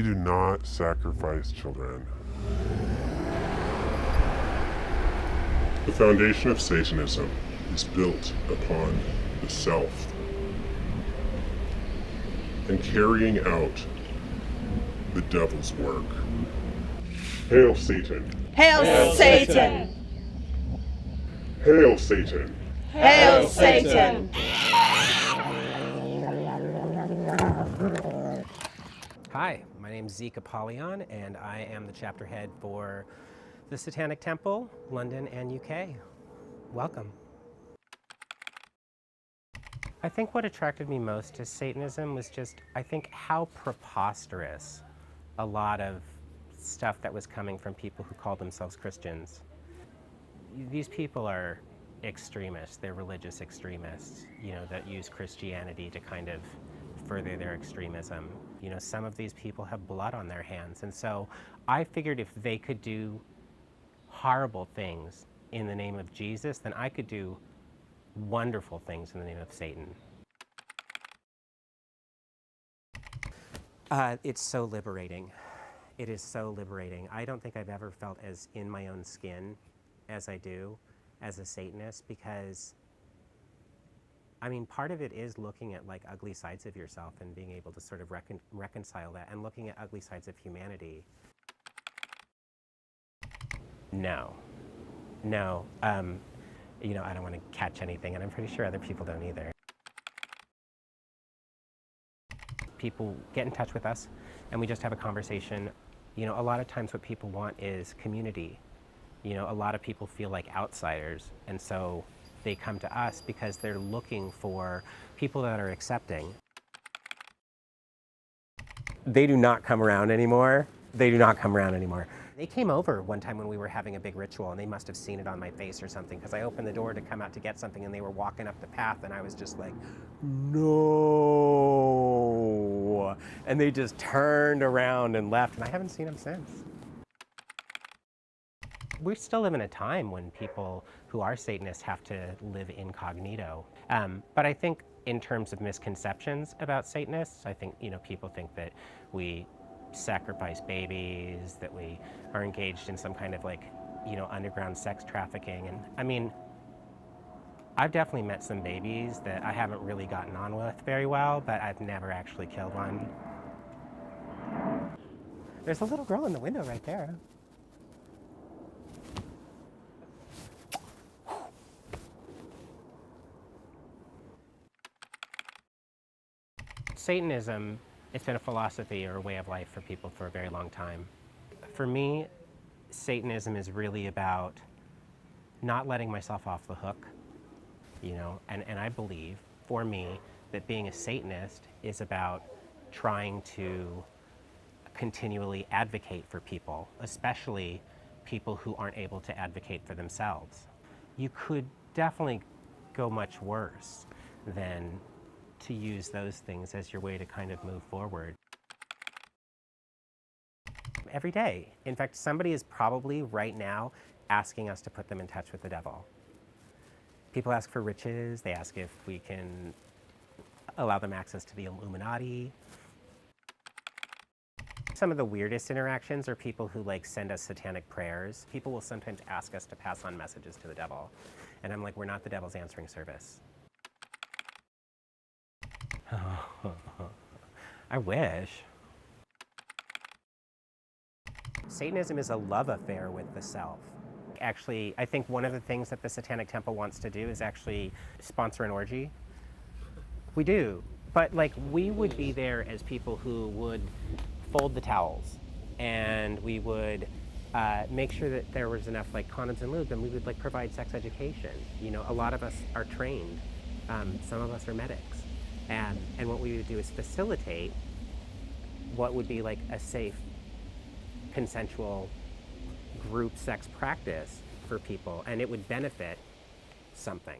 do not sacrifice children. The foundation of Satanism is built upon the self and carrying out the devil's work. Hail Satan! Hail Satan! Hail Satan! Hail Satan! Hi, my name is Zeke Apollyon, and I am the chapter head for the Satanic Temple, London and UK. Welcome. I think what attracted me most to Satanism was just, I think, how preposterous a lot of stuff that was coming from people who called themselves Christians. These people are extremists, they're religious extremists, that use Christianity to kind of further their extremism. Some of these people have blood on their hands, and so I figured if they could do horrible things in the name of Jesus, then I could do wonderful things in the name of Satan. It's so liberating. It is so liberating. I don't think I've ever felt as in my own skin as I do as a Satanist, because part of it is looking at ugly sides of yourself and being able to sort of reconcile that, and looking at ugly sides of humanity. No. I don't want to catch anything, and I'm pretty sure other people don't either. People get in touch with us, and we just have a conversation. A lot of times what people want is community. A lot of people feel like outsiders, and so they come to us because they're looking for people that are accepting. They do not come around anymore. They came over one time when we were having a big ritual, and they must have seen it on my face or something, because I opened the door to come out to get something, and they were walking up the path, and I was just like, no. And they just turned around and left, and I haven't seen them since. We still live in a time when people who are Satanists have to live incognito. But I think in terms of misconceptions about Satanists, I think, people think that we sacrifice babies, that we are engaged in some kind of underground sex trafficking. And I've definitely met some babies that I haven't really gotten on with very well, but I've never actually killed one. There's a little girl in the window right there. Satanism, it's been a philosophy or a way of life for people for a very long time. For me, Satanism is really about not letting myself off the hook, and I believe, for me, that being a Satanist is about trying to continually advocate for people, especially people who aren't able to advocate for themselves. You could definitely go much worse than to use those things as your way to kind of move forward. Every day. In fact, somebody is probably right now asking us to put them in touch with the devil. People ask for riches, they ask if we can allow them access to the Illuminati. Some of the weirdest interactions are people who send us satanic prayers. People will sometimes ask us to pass on messages to the devil. And I'm like, we're not the devil's answering service. I wish. Satanism is a love affair with the self. Actually, I think one of the things that the Satanic Temple wants to do is actually sponsor an orgy. We do, but we would be there as people who would fold the towels, and we would make sure that there was enough condoms and lube, and we would provide sex education. A lot of us are trained. Some of us are medics. And what we would do is facilitate what would be a safe, consensual group sex practice for people, and it would benefit something.